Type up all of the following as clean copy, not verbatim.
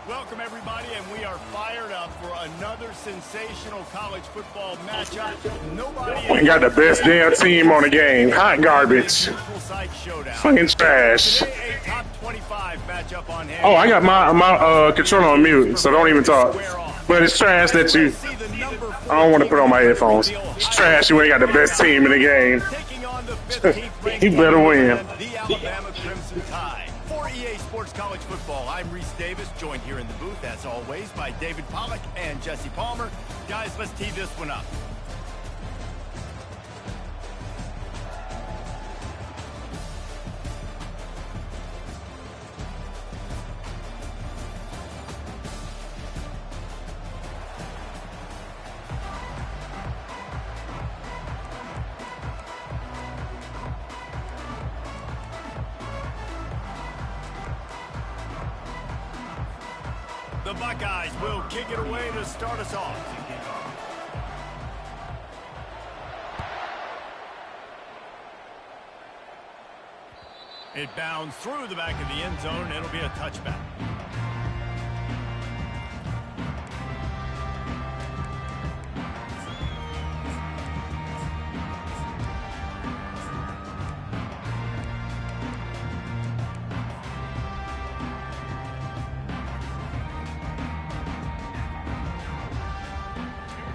Welcome, everybody, and we are fired up for another sensational college football matchup. We got the best damn team on the game. Hot garbage. Fucking trash. Oh, I got my controller on mute, so don't even talk. But it's trash that you... I don't want to put on my headphones. It's trash you ain't got the best team in the game. You better win. For EA Sports College Football, I'm Reese Davis, joined here in the booth, as always, by David Pollack and Jesse Palmer. Guys, let's tee this one up. The Buckeyes will kick it away to start us off. It bounds through the back of the end zone. It'll be a touchback.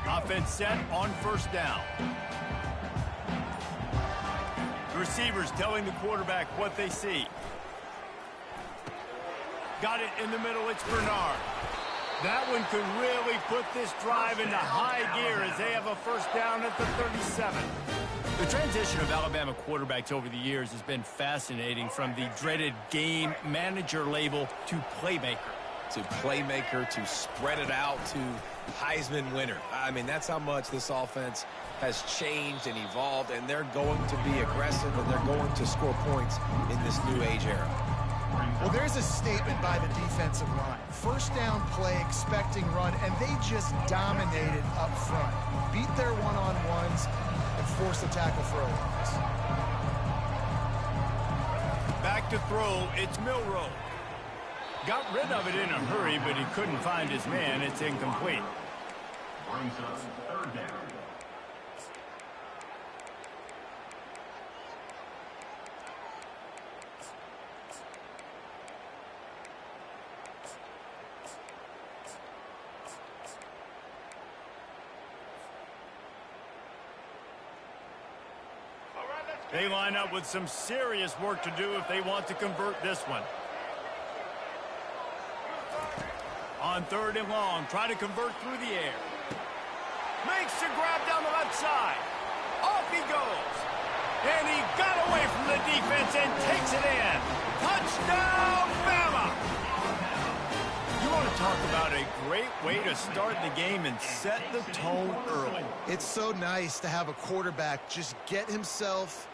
Offense set on first down. The receivers telling the quarterback what they see. Got it in the middle, it's Bernard. That one could really put this drive into high gear as they have a first down at the 37. The transition of Alabama quarterbacks over the years has been fascinating, from the dreaded game manager label to playmaker. To spread it out, to Heisman winner. I mean, that's how much this offense has changed and evolved, and they're going to be aggressive, and they're going to score points in this new age era. Well, there's a statement by the defensive line. First down play, expecting run, and they just dominated up front. Beat their one-on-ones and forced the tackle for a loss. Back to throw, it's Milroe. Got rid of it in a hurry, but he couldn't find his man. It's incomplete. Brings up third down. They line up with some serious work to do if they want to convert this one. On third and long, try to convert through the air. Makes the grab down the left side. Off he goes. And he got away from the defense and takes it in. Touchdown, Bama! You want to talk about a great way to start the game and set the tone early. It's so nice to have a quarterback just get himself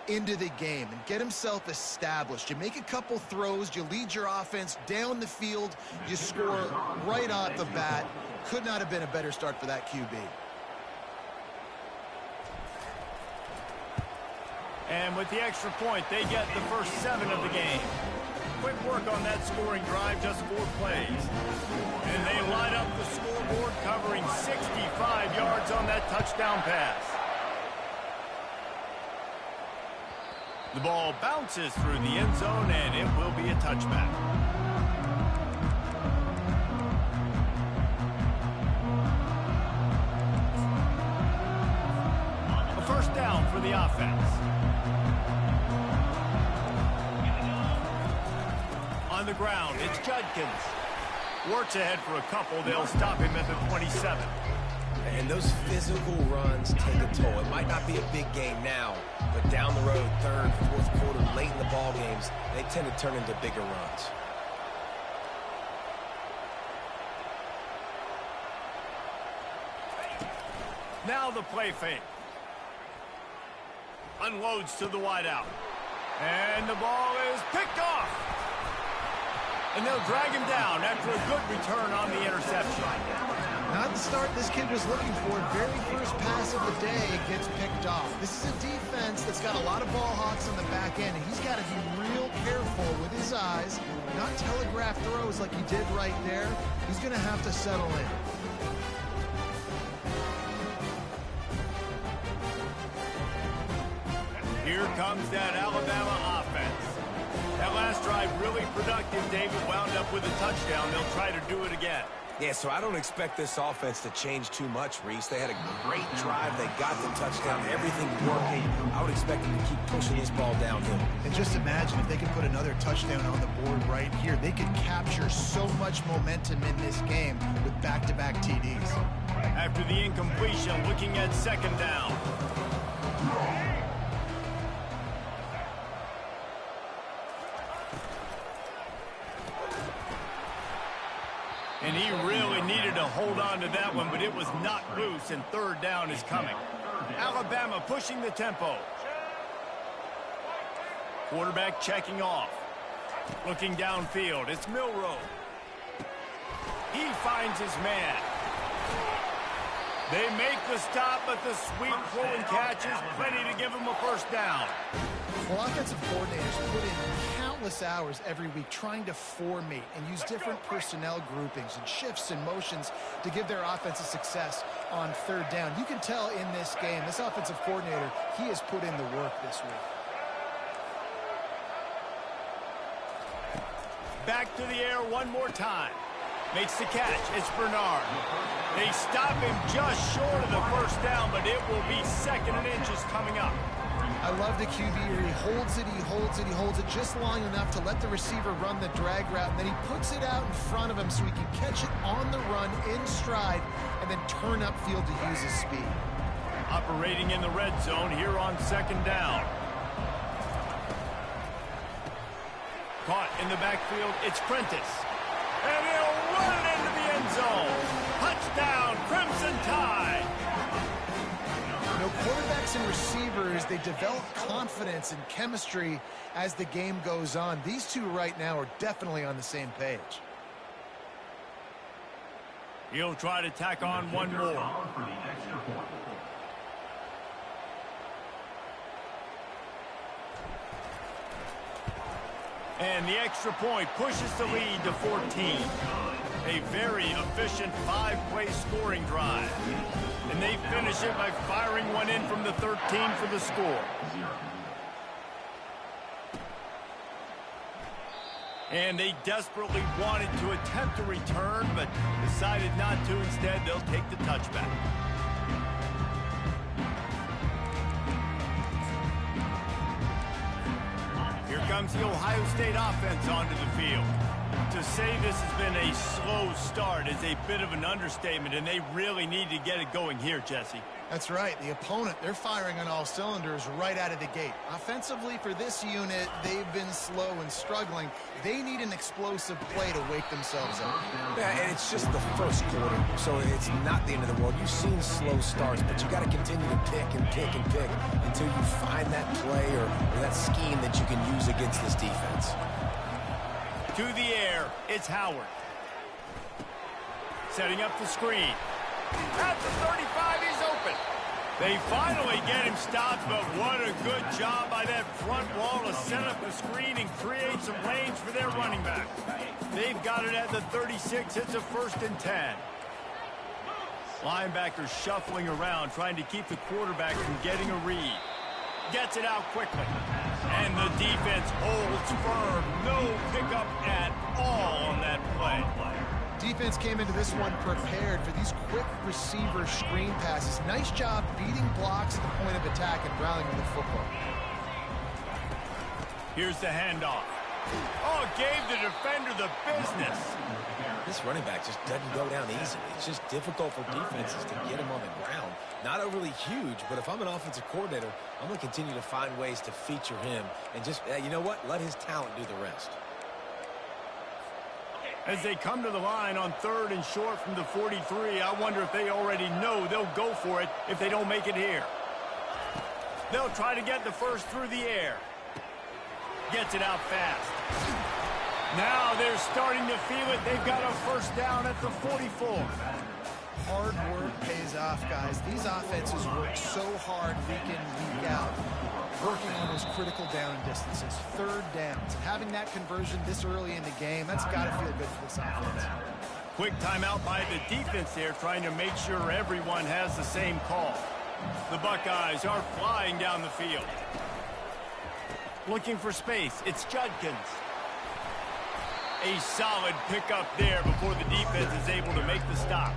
into the game and get himself established. You make a couple throws, you lead your offense down the field, you score right off the bat. Could not have been a better start for that QB. And with the extra point, they get the first 7 of the game. Quick work on that scoring drive, just 4 plays. And they line up the scoreboard, covering 65 yards on that touchdown pass. The ball bounces through the end zone, and it will be a touchback. A first down for the offense. On the ground, it's Judkins. Works ahead for a couple. They'll stop him at the 27. And those physical runs take a toll. It might not be a big game now, but down the road, third, fourth quarter, late in the ball games, they tend to turn into bigger runs. Now the play fake. Unloads to the wideout. And the ball is picked off. And they'll drag him down after a good return on the interception. Not the start this kid was looking for. Very first pass of the day gets picked off. This is a defense that's got a lot of ball hawks on the back end, and he's got to be real careful with his eyes, not telegraph throws like he did right there. He's going to have to settle in. Here comes that Alabama offense. That last drive really productive. David wound up with a touchdown. They'll try to do it again. Yeah, so I don't expect this offense to change too much, Reese. They had a great drive. They got the touchdown. Everything working. I would expect them to keep pushing this ball downhill. And just imagine if they could put another touchdown on the board right here. They could capture so much momentum in this game with back-to-back TDs. After the incompletion, looking at second down. And he really needed to hold on to that one, but it was knocked loose, and third down is coming. Alabama pushing the tempo. Quarterback checking off. Looking downfield, it's Milroe. He finds his man. They make the stop, but the sweep throw and catch is plenty to give him a first down. Well, offensive coordinators put in countless hours every week trying to formate and use different personnel groupings and shifts and motions to give their offensive success on third down. You can tell in this game, this offensive coordinator, he has put in the work this week. Back to the air one more time. Makes the catch. It's Bernard. They stop him just short of the first down, but it will be second and inches coming up. I love the QB where he holds it, he holds it, he holds it just long enough to let the receiver run the drag route, and then he puts it out in front of him so he can catch it on the run in stride and then turn upfield to use his speed. Operating in the red zone here on second down. Caught in the backfield, it's Prentice. And he'll run it into the end zone. Touchdown, Crimson Tide. You know, quarterbacks and receivers, they develop confidence and chemistry as the game goes on. These two right now are definitely on the same page. He'll try to tack on one more. And the extra point pushes the lead to 14. A very efficient 5-play scoring drive. And they finish it by firing one in from the 13 for the score. And they desperately wanted to attempt a return, but decided not to. Instead, they'll take the touchback. Here comes the Ohio State offense onto the field. To say this has been a slow start is a bit of an understatement, and they really need to get it going here, Jesse. That's right. The opponent, they're firing on all cylinders right out of the gate. Offensively, for this unit, they've been slow and struggling. They need an explosive play to wake themselves up. Yeah, and it's just the first quarter, so it's not the end of the world. You've seen slow starts, but you got to continue to pick and pick and pick until you find that play or that scheme that you can use against this defense. To the air, it's Howard. Setting up the screen. At the 35, he's open. They finally get him stopped, but what a good job by that front wall to set up the screen and create some lanes for their running back. They've got it at the 36. It's a 1st and 10. Linebackers shuffling around, trying to keep the quarterback from getting a read. Gets it out quickly. And the defense holds firm. No pickup at all on that play. Defense came into this one prepared for these quick receiver screen passes. Nice job beating blocks at the point of attack and rallying with the football. Here's the handoff. Oh, gave the defender the business. This running back just doesn't go down easily. It's just difficult for defenses to get him on the ground. Not overly huge, but if I'm an offensive coordinator, I'm going to continue to find ways to feature him and just, you know what, let his talent do the rest. As they come to the line on 3rd and short from the 43, I wonder if they already know they'll go for it if they don't make it here. They'll try to get the first through the air. Gets it out fast. Now they're starting to feel it. They've got a first down at the 44. Hard work pays off, guys. These offenses work so hard week in, week out, working on those critical down distances, third downs. And having that conversion this early in the game, that's got to feel good for this offense. Quick timeout by the defense there, trying to make sure everyone has the same call. The Buckeyes are flying down the field. Looking for space. It's Judkins. A solid pickup there before the defense is able to make the stop.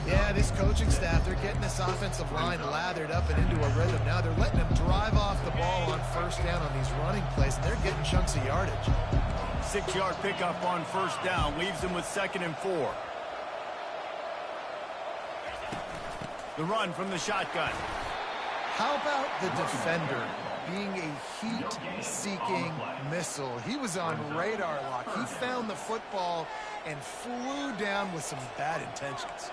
Yeah, this coaching staff, they're getting this offensive line lathered up and into a rhythm. Now they're letting them drive off the ball on first down on these running plays, and they're getting chunks of yardage. 6-yard pickup on first down leaves them with 2nd and 4. The run from the shotgun. How about the defender being a heat-seeking missile? He was on radar lock. He found the football and flew down with some bad intentions.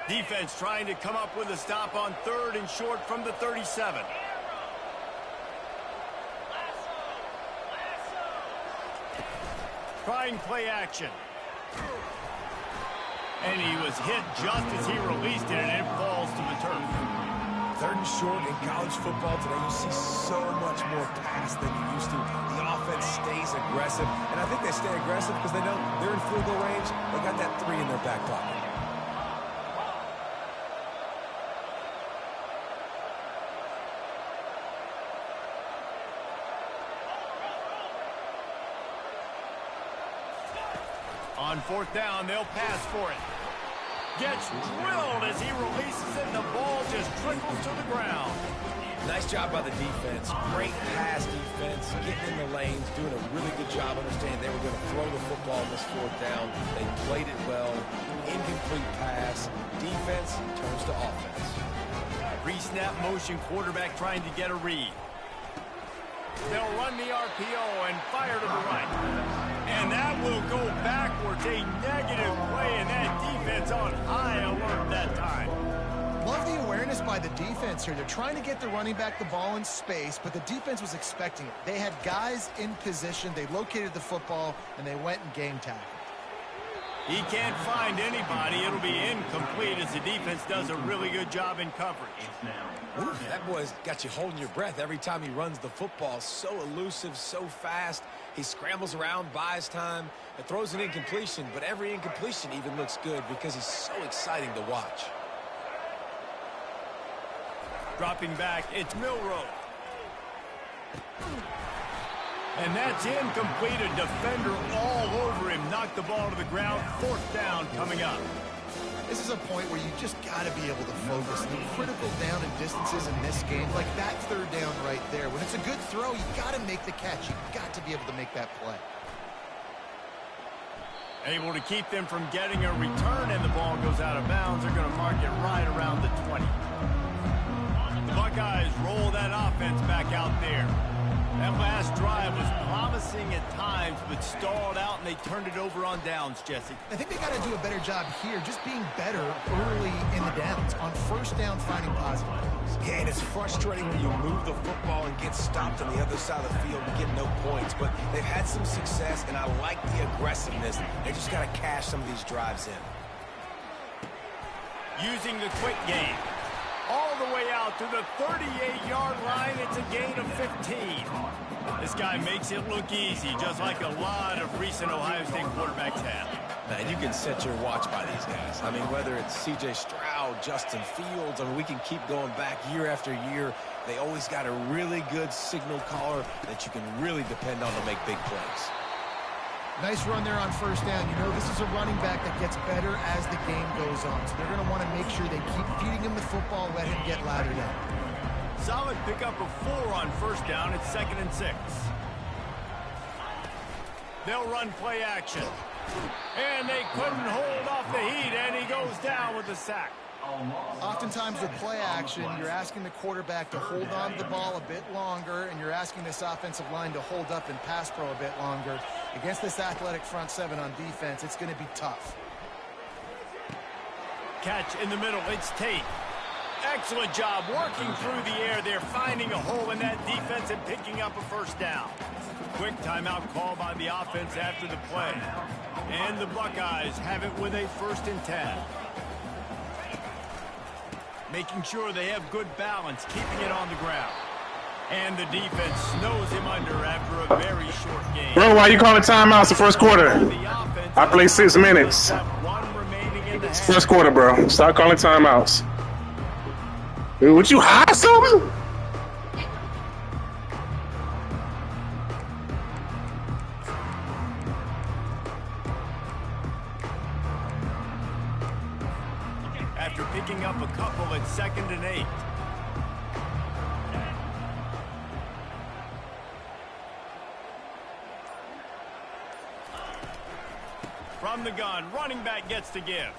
Defense trying to come up with a stop on 3rd and short from the 37. Trying play action. And he was hit just as he released it, and it falls to the turf. 3rd and short in college football today, you see so much more pass than you used to. The offense stays aggressive, and I think they stay aggressive because they know they're in field goal range. They got that 3 in their back pocket. On 4th down, they'll pass for it. Gets drilled as he releases it, and the ball just trickles to the ground. Nice job by the defense. Great pass defense, getting in the lanes, doing a really good job understanding they were going to throw the football on this 4th down. They played it well. Incomplete pass. Defense turns to offense. Pre-snap motion, quarterback trying to get a read. They'll run the RPO and fire to the right. And that will go backwards. A negative play, and that defense on high alert that time. Love the awareness by the defense here. They're trying to get the running back the ball in space, but the defense was expecting it. They had guys in position. They located the football, and they went and game tackled. He can't find anybody. It'll be incomplete as the defense does a really good job in coverage. Ooh, that boy's got you holding your breath every time he runs the football. So elusive, so fast. He scrambles around, buys time, and throws an incompletion. But every incompletion even looks good because he's so exciting to watch. Dropping back, it's Milroe. And that's incomplete. A defender all over him. Knocked the ball to the ground. 4th down coming up. This is a point where you just got to be able to focus. The critical down and distances in this game, like that 3rd down right there. When it's a good throw, you got to make the catch. You got to be able to make that play. Able to keep them from getting a return, and the ball goes out of bounds. They're going to mark it right around the 20. The Buckeyes roll that offense back out there. That last drive was promising at times, but stalled out, and they turned it over on downs, Jesse. I think they got to do a better job here, just being better early in the downs. On 1st down, finding positive plays. Yeah, and it's frustrating when you move the football and get stopped on the other side of the field and get no points. But they've had some success, and I like the aggressiveness. They just got to cash some of these drives in. Using the quick game. All the way out to the 38-yard line. It's a gain of 15. This guy makes it look easy, just like a lot of recent Ohio State quarterbacks have. Man, you can set your watch by these guys. I mean, whether it's C.J. Stroud, Justin Fields, I mean, we can keep going back year after year. They always got a really good signal caller that you can really depend on to make big plays. Nice run there on 1st down. You know, this is a running back that gets better as the game goes on. So they're going to want to make sure they keep feeding him the football, let him get lathered up. Solid pickup of 4 on 1st down. It's 2nd and 6. They'll run play action. And they couldn't hold off the heat, and he goes down with a sack. Oftentimes with play action, you're asking the quarterback to hold on to the ball a bit longer, and you're asking this offensive line to hold up and pass pro a bit longer. Against this athletic front 7 on defense, it's going to be tough. Catch in the middle. It's Tate. Excellent job working through the air there, finding a hole in that defense and picking up a first down. Quick timeout call by the offense after the play. And the Buckeyes have it with a 1st and 10. Making sure they have good balance, keeping it on the ground. And the defense snows him under after a very short game. Bro, why you calling timeouts the first quarter? I played 6 minutes. It's first quarter, bro. Stop calling timeouts. Dude, would you hide something? After picking up a couple at 2nd and 8. From the gun, running back gets to give.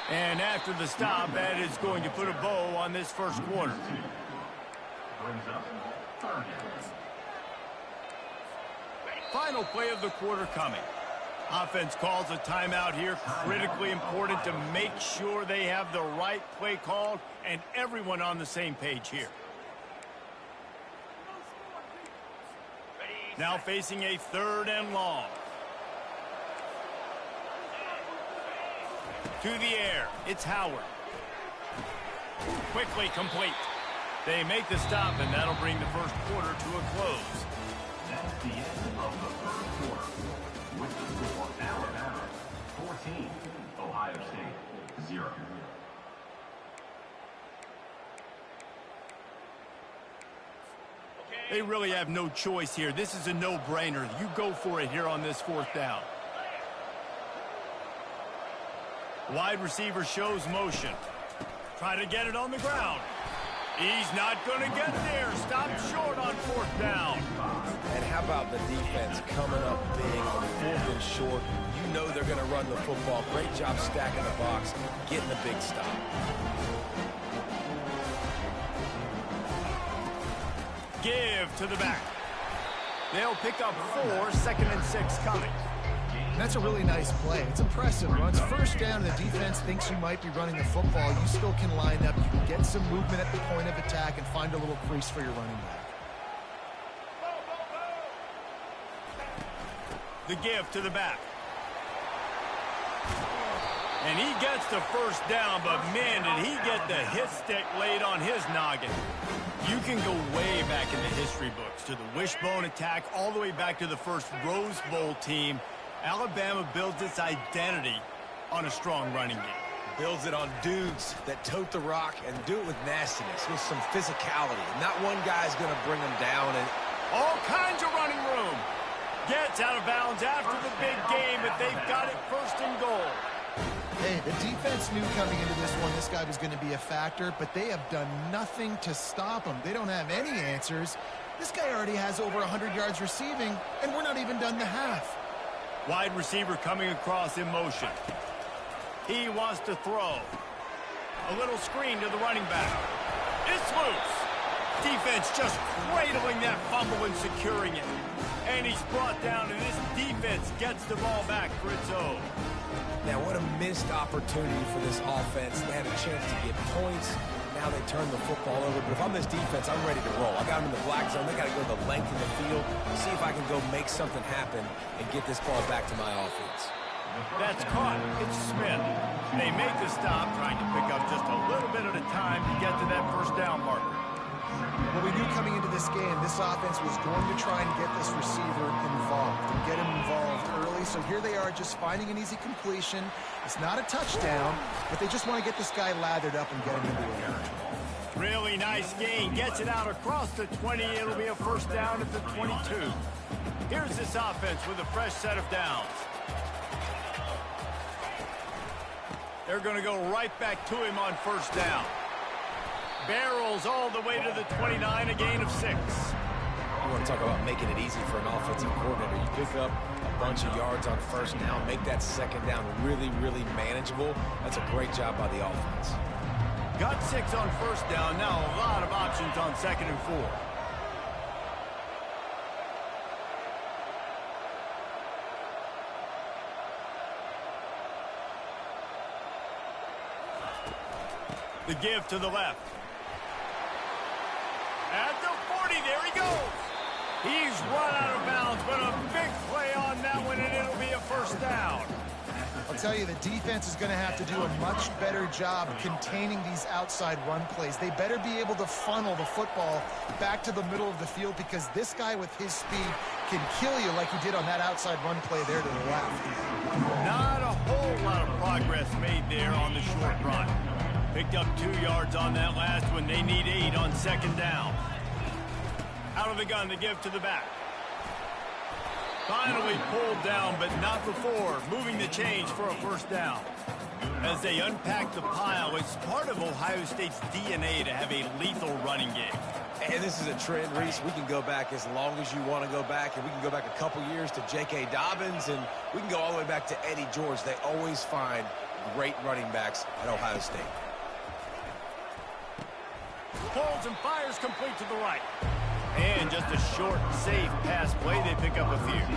And after the stop, that is going to put a bow on this first quarter. Final play of the quarter coming. Offense calls a timeout here. Critically important to make sure they have the right play called and everyone on the same page here. Now facing a 3rd and long. To the air, it's Howard. Quickly complete. They make the stop, and that'll bring the first quarter to a close. That's the end of the first quarter. With the score, Alabama 14, Ohio State 0. They really have no choice here. This is a no-brainer. You go for it here on this 4th down. Wide receiver shows motion. Try to get it on the ground. He's not going to get there. Stopped short on 4th down. And how about the defense coming up big on 4th and short? You know they're going to run the football. Great job stacking the box, getting the big stop. Give to the back. They'll pick up 4, 2nd and 6 coming. That's a really nice play. It's impressive. Once first down, the defense thinks you might be running the football. You still can line up. You can get some movement at the point of attack and find a little crease for your running back. The give to the back. And he gets the first down, but man, did he get the hit stick laid on his noggin. You can go way back in the history books to the wishbone attack, all the way back to the first Rose Bowl team. Alabama builds its identity on a strong running game. Builds it on dudes that tote the rock and do it with nastiness, with some physicality. Not one guy's going to bring them down. And all kinds of running room. Gets out of bounds after the big game, but they've got it 1st and goal. Hey, the defense knew coming into this one this guy was going to be a factor, but they have done nothing to stop him. They don't have any answers. This guy already has over 100 yards receiving, and we're not even done the half. Wide receiver coming across in motion. He wants to throw. A little screen to the running back. It's loose. Defense just cradling that fumble and securing it. And he's brought down, and this defense gets the ball back for its own. Now, what a missed opportunity for this offense. They had a chance to get points. Now they turn the football over. But if I'm this defense, I'm ready to roll. I got them in the black zone. They got to go the length of the field, see if I can go make something happen and get this ball back to my offense. That's caught. It's Smith. They make the stop, trying to pick up just a little bit at a time to get to that first down marker. Well, we knew coming into this game, this offense was going to try and get this receiver involved and get him involved early. So here they are just finding an easy completion. It's not a touchdown, but they just want to get this guy lathered up and get him into the air. Really nice gain. Gets it out across the 20. It'll be a first down at the 22. Here's this offense with a fresh set of downs. They're going to go right back to him on first down. Barrels all the way to the 29, a gain of 6. You want to talk about making it easy for an offensive coordinator. You pick up a bunch of yards on first down, make that second down really, really manageable. That's a great job by the offense. Got 6 on first down. Now a lot of options on 2nd and 4. The give to the left. At the 40, there he goes. He's run out of bounds, but a big play on that one, and it'll be a first down. I'll tell you, the defense is going to have to do a much better job containing these outside run plays. They better be able to funnel the football back to the middle of the field, because this guy with his speed can kill you like he did on that outside run play there to the left. Not a whole lot of progress made there on the short run. Picked up 2 yards on that last one. They need 8 on second down. Out of the gun to give to the back. Finally pulled down, but not before moving the chains for a first down. As they unpack the pile, it's part of Ohio State's DNA to have a lethal running game. And this is a trend, Reese. We can go back as long as you want to go back, and we can go back a couple years to J.K. Dobbins, and we can go all the way back to Eddie George. They always find great running backs at Ohio State. Pulls and fires complete to the right. And just a short, safe pass play. They pick up a few.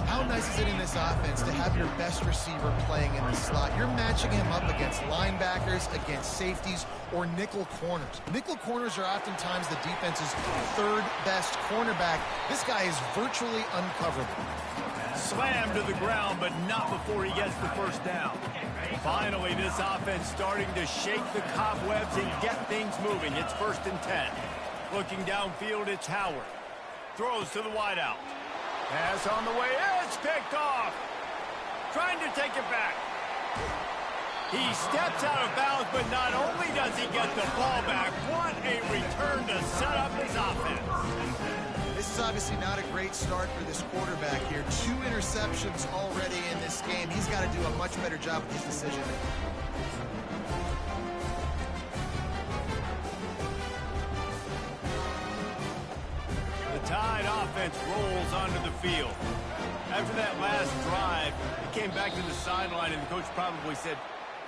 How nice is it in this offense to have your best receiver playing in the slot? You're matching him up against linebackers, against safeties, or nickel corners. Nickel corners are oftentimes the defense's third best cornerback. This guy is virtually uncoverable. Slammed to the ground, but not before he gets the first down. Finally, this offense starting to shake the cobwebs and get things moving. It's 1st and 10. Looking downfield, it's Howard. Throws to the wideout. Pass on the way. It's picked off. Trying to take it back. He steps out of bounds, but not only does he get the ball back, what a return to set up his offense. This is obviously not a great start for this quarterback here. 2 interceptions already in this game. He's got to do a much better job with his decision making. Tide offense rolls onto the field. After that last drive, he came back to the sideline, and the coach probably said,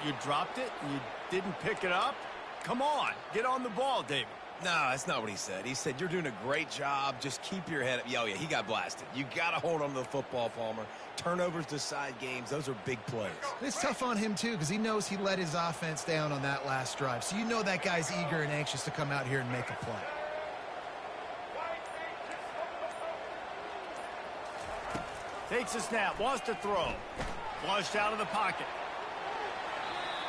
"You dropped it? You didn't pick it up? Come on, get on the ball, David." No, that's not what he said. He said, "You're doing a great job. Just keep your head up." Oh, yeah, he got blasted. You got to hold on to the football, Palmer. Turnovers decide games. Those are big plays. It's tough on him, too, because he knows he let his offense down on that last drive. So you know that guy's eager and anxious to come out here and make a play. Takes a snap, wants to throw. Flushed out of the pocket.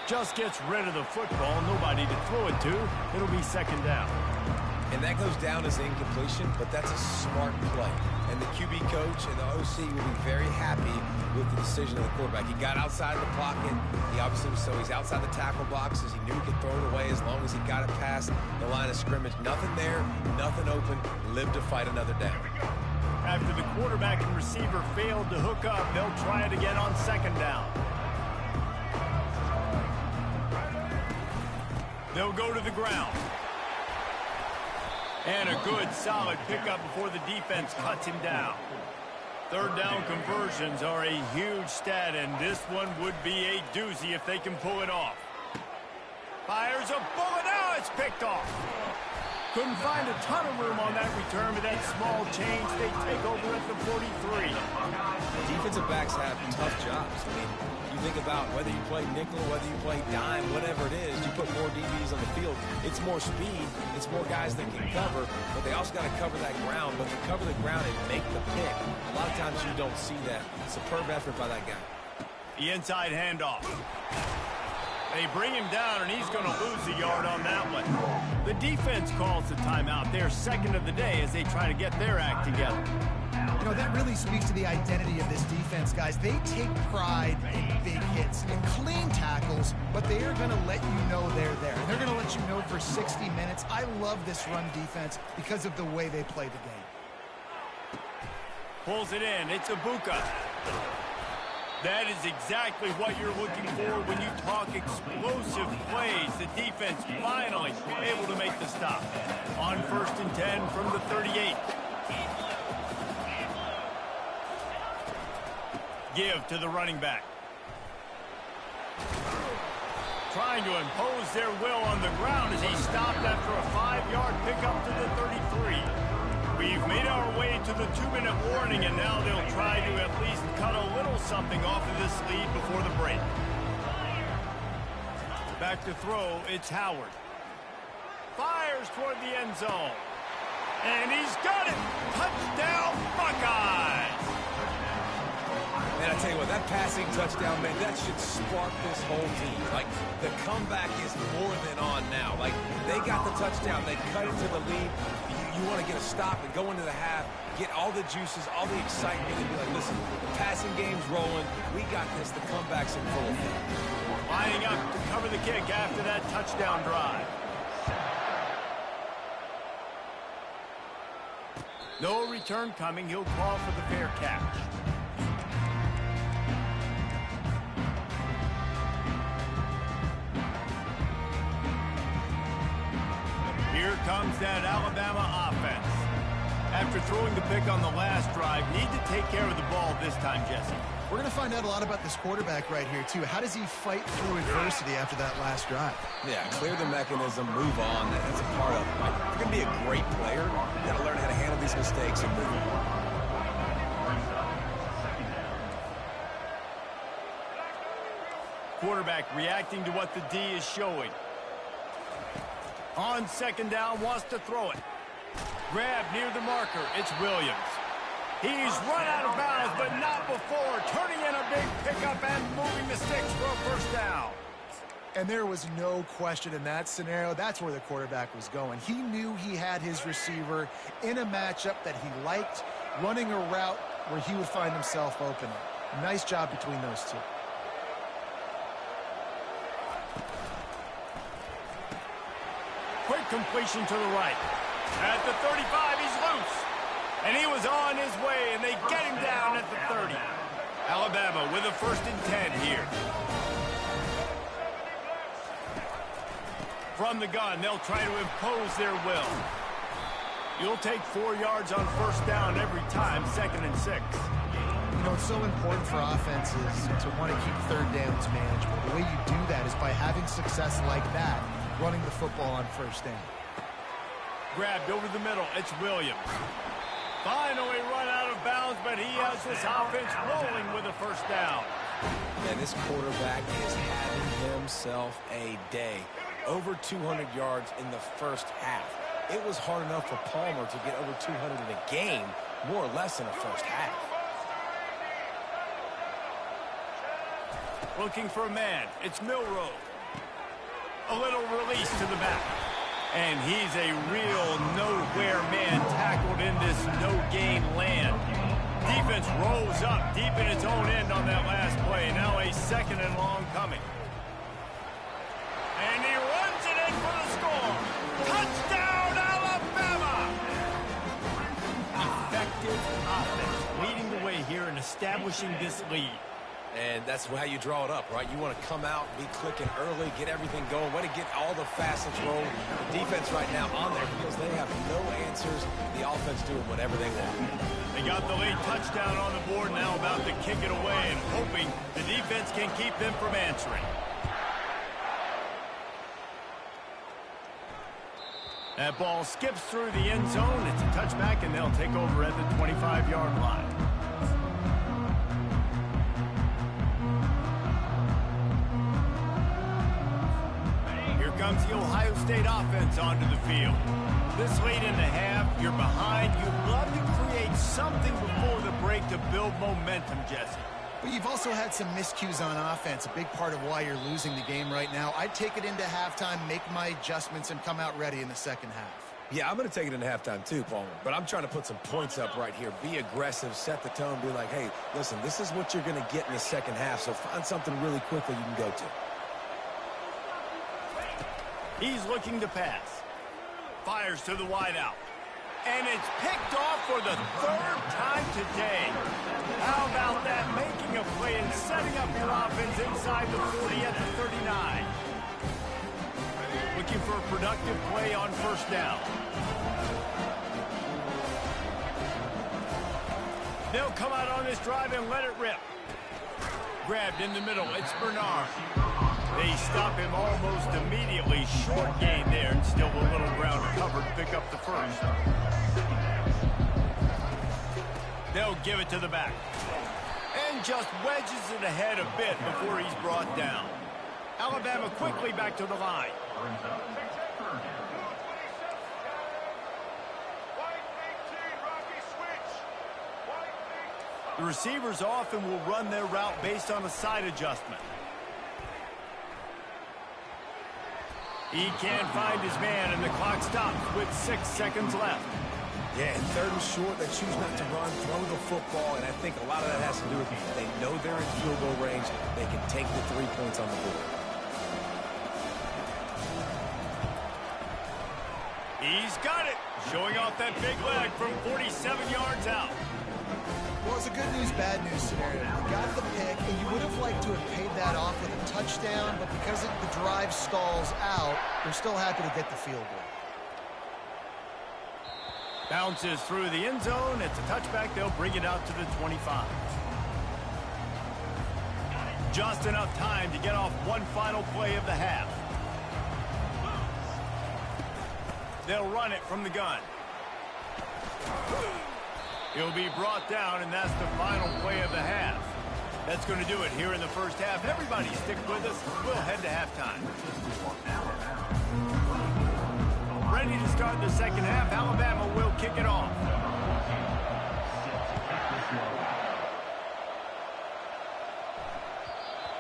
Just gets rid of the football, nobody to throw it to. It'll be second down. And that goes down as incompletion, but that's a smart play. And the QB coach and the OC will be very happy with the decision of the quarterback. He got outside the pocket. He obviously was, so he's outside the tackle boxes. He knew he could throw it away as long as he got it past the line of scrimmage. Nothing there, nothing open. Live to fight another down. After the quarterback and receiver failed to hook up, they'll try it again on second down. They'll go to the ground. And a good, solid pickup before the defense cuts him down. Third down conversions are a huge stat, and this one would be a doozy if they can pull it off. Fires a bullet. Now it's picked off. Couldn't find a ton of room on that return, but that small change, they take over at the 43. Defensive backs have tough jobs. I mean, you think about whether you play nickel, whether you play dime, whatever it is, you put more DBs on the field. It's more speed. It's more guys that can cover, but they also got to cover that ground. But to cover the ground and make the pick, a lot of times you don't see that. Superb effort by that guy. The inside handoff. They bring him down, and he's going to lose a yard on that one. The defense calls the timeout. They're second of the day as they try to get their act together. You know, that really speaks to the identity of this defense, guys. They take pride in big hits and clean tackles, but they are going to let you know they're there. They're going to let you know for 60 minutes. I love this run defense because of the way they play the game. Pulls it in. It's Ibuka. That is exactly what you're looking for when you talk explosive plays. The defense finally able to make the stop. On 1st and 10 from the 38. Give to the running back. Trying to impose their will on the ground as he stopped after a 5-yard pickup to the 33. We've made our way to the 2-minute warning, and now they'll try to at least cut a little something off of this lead before the break. Back to throw, it's Howard. Fires toward the end zone. And he's got it! Touchdown, Buckeyes! Man, I tell you what, that passing touchdown, man, that should spark this whole team. Like, the comeback is more than on now. Like, they got the touchdown. They cut into the lead. You want to get a stop and go into the half, get all the juices, all the excitement, and be like, listen, the passing game's rolling. We got this. The comeback's in full effect. Lining up to cover the kick after that touchdown drive. No return coming. He'll call for the fair catch. Here comes that Alabama offense. After throwing the pick on the last drive, need to take care of the ball this time, Jesse. We're going to find out a lot about this quarterback right here, too. How does he fight through adversity after that last drive? Yeah, clear the mechanism, move on. That's a part of it. Like, if you're going to be a great player, you got to learn how to handle these mistakes and move on. Quarterback reacting to what the D is showing. On second down, wants to throw it. Grab near the marker. It's Williams. He's run out of bounds, but not before. Turning in a big pickup and moving the sticks for a first down. And there was no question in that scenario. That's where the quarterback was going. He knew he had his receiver in a matchup that he liked, running a route where he would find himself open. Nice job between those two. Quick completion to the right. At the 35, he's loose. And he was on his way, and they get him down at the 30. Alabama with a 1st and 10 here. From the gun, they'll try to impose their will. You'll take 4 yards on first down every time, 2nd and 6. You know, it's so important for offenses to want to keep third downs manageable. The way you do that is by having success like that, running the football on first down. Grabbed over the middle. It's Williams. Finally run out of bounds, but he has this offense rolling with a first down. Man, this quarterback is having himself a day. Over 200 yards in the first half. It was hard enough for Palmer to get over 200 in a game, more or less in the first half. Looking for a man. It's Milroe. A little release to the back. And he's a real nowhere man tackled in this no-gain land. Defense rolls up deep in its own end on that last play. Now a 2nd and long coming. And he runs it in for the score. Touchdown, Alabama! Effective offense leading the way here and establishing this lead. And that's how you draw it up, right? You want to come out, be clicking early, get everything going, way to get all the facets rolling. The defense right now on their heels, they have no answers. The offense doing whatever they want. They got the late touchdown on the board, now about to kick it away and hoping the defense can keep them from answering. That ball skips through the end zone. It's a touchback, and they'll take over at the 25-yard line. Comes the Ohio State offense onto the field. This late in the half, you're behind. You'd love to create something before the break to build momentum, Jesse. But you've also had some miscues on offense, a big part of why you're losing the game right now. I'd take it into halftime, make my adjustments, and come out ready in the second half. Yeah, I'm going to take it into halftime too, Palmer. But I'm trying to put some points up right here. Be aggressive, set the tone, be like, hey, listen, this is what you're going to get in the second half, so find something really quickly you can go to. He's looking to pass. Fires to the wideout. And it's picked off for the 3rd time today. How about that? Making a play and setting up your offense inside the 40 at the 39. Looking for a productive play on first down. They'll come out on this drive and let it rip. Grabbed in the middle. It's Bernard. They stop him almost immediately. Short gain there, and still a little ground covered. Pick up the first. They'll give it to the back. And just wedges it ahead a bit before he's brought down. Alabama quickly back to the line. The receivers often will run their route based on a side adjustment. He can't find his man, and the clock stops with 6 seconds left. Yeah, and 3rd and short, they choose not to run, throw the football, and I think a lot of that has to do with they know they're in field goal range. They can take the 3 points on the board. He's got it, showing off that big leg from 47 yards out. Well, it's a good news, bad news scenario. You got the pick, and you would have liked to have paid that off with a touchdown, but because the drive stalls out, you're still happy to get the field goal. Bounces through the end zone. It's a touchback. They'll bring it out to the 25. Just enough time to get off one final play of the half. They'll run it from the gun. He'll be brought down, and that's the final play of the half. That's going to do it here in the first half. Everybody stick with us. We'll head to halftime. Ready to start the second half. Alabama will kick it off.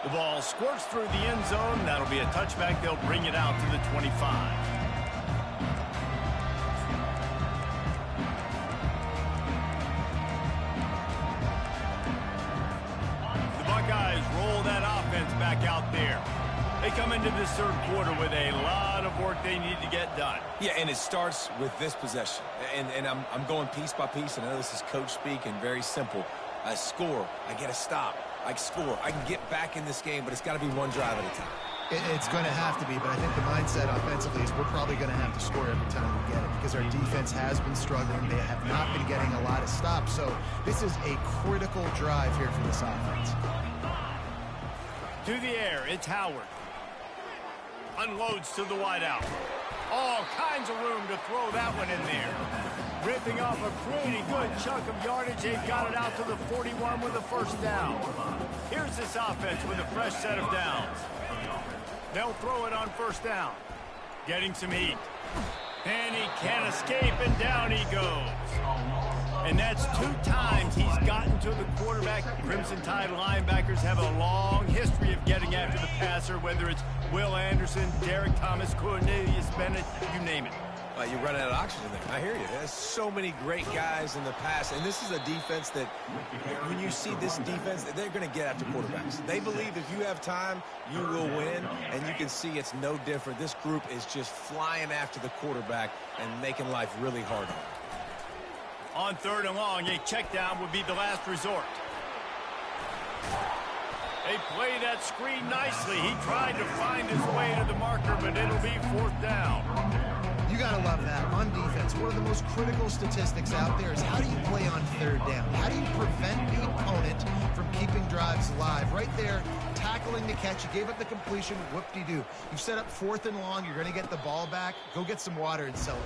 The ball squirts through the end zone. That'll be a touchback. They'll bring it out to the 25. Roll that offense back out there. They come into this third quarter with a lot of work they need to get done. Yeah, and it starts with this possession. And I'm going piece by piece, and I know this is coach speak and very simple. I score, I get a stop, I score. I can get back in this game, but it's got to be one drive at a time. It's going to have to be, but I think the mindset offensively is we're probably going to have to score every time we get it because our defense has been struggling. They have not been getting a lot of stops, so this is a critical drive here for this offense. To the air, it's Howard. Unloads to the wideout. All kinds of room to throw that one in there. Ripping off a pretty good chunk of yardage. They've got it out to the 41 with a first down. Here's this offense with a fresh set of downs. They'll throw it on first down. Getting some heat. And he can't escape, and down he goes. And that's 2 times he's gotten to the quarterback. Crimson Tide linebackers have a long history of getting after the passer, whether it's Will Anderson, Derek Thomas, Cornelius Bennett, you name it. You run out of oxygen there. I hear you. There's so many great guys in the past, and this is a defense that, when you see this defense, they're going to get after quarterbacks. They believe if you have time, you will win, and you can see it's no different. This group is just flying after the quarterback and making life really hard on them. On 3rd and long, a check down would be the last resort. They play that screen nicely. He tried to find his way to the marker, but it'll be 4th down. You got to love that. On defense, one of the most critical statistics out there is how do you play on 3rd down? How do you prevent the opponent from keeping drives alive? Right there, tackling the catch. You gave up the completion. Whoop-de-doo. You've set up 4th and long. You're going to get the ball back. Go get some water and celebrate.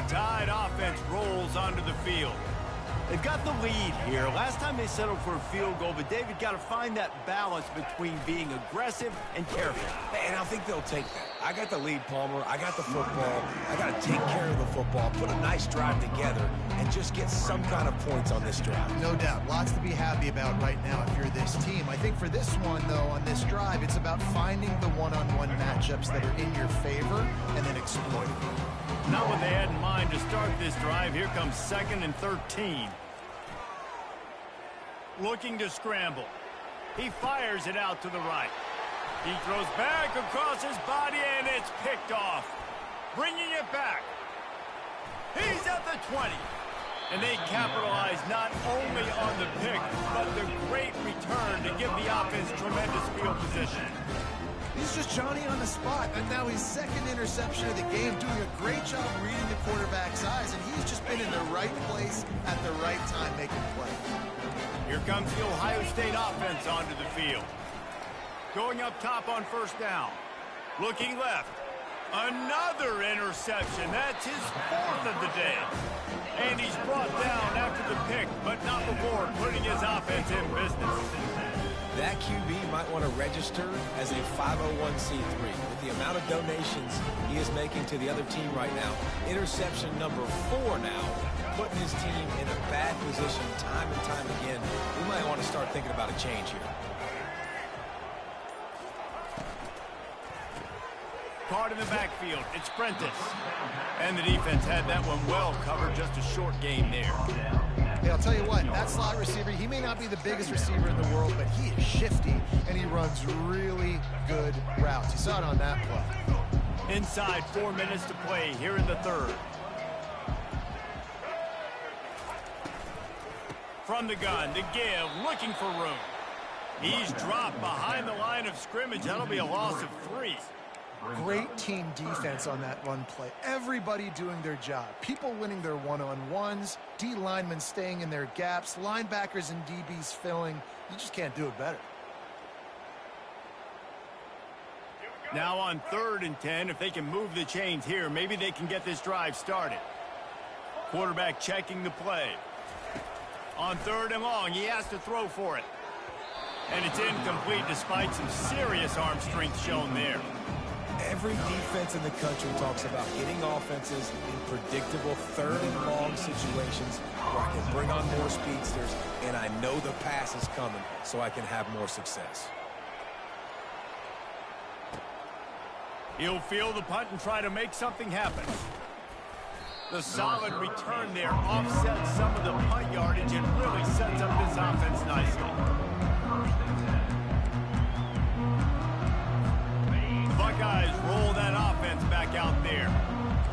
Tide offense rolls onto the field. They've got the lead here. Last time they settled for a field goal, but David got to find that balance between being aggressive and careful. And I think they'll take that. I got the lead, Palmer. I got the football. I got to take care of the football, put a nice drive together, and just get some kind of points on this drive. No doubt. Lots to be happy about right now if you're this team. I think for this one, though, on this drive, it's about finding the one-on-one matchups that are in your favor and then exploiting them. Not what they had in mind to start this drive. Here comes 2nd and 13. Looking to scramble. He fires it out to the right. He throws back across his body, and it's picked off. Bringing it back. He's at the 20. And they capitalize not only on the pick, but the great return to give the offense tremendous field position. He's just Johnny on the spot. And now his 2nd interception of the game, doing a great job reading the quarterback's eyes, and he's just been in the right place at the right time making plays. Here comes the Ohio State offense onto the field. Going up top on first down. Looking left. Another interception. That's his 4th of the day. And he's brought down after the pick, but not before putting his offense in business. That QB might want to register as a 501c3. With the amount of donations he is making to the other team right now, interception number 4 now, putting his team in a bad position time and time again. We might want to start thinking about a change here. Caught in the backfield. It's Prentice. And the defense had that one well covered. Just a short gain there. Hey, I'll tell you what, that slot receiver, he may not be the biggest receiver in the world, but he is shifty, and he runs really good routes. You saw it on that play. Inside 4 minutes to play here in the 3rd. From the gun, to give, looking for room. He's dropped behind the line of scrimmage. That'll be a loss of 3. Great team defense on that run play. Everybody doing their job. People winning their one-on-ones, D linemen staying in their gaps, linebackers and DBs filling. You just can't do it better. Now on 3rd and 10, if they can move the chains here, maybe they can get this drive started. Quarterback checking the play. On 3rd and long, he has to throw for it. And it's incomplete despite some serious arm strength shown there. Every defense in the country talks about getting offenses in predictable 3rd and long situations where I can bring on more speedsters and I know the pass is coming so I can have more success. He'll field the punt and try to make something happen. The solid return there offsets some of the punt yardage and really sets up this offense nicely. Buckeyes roll that offense back out there.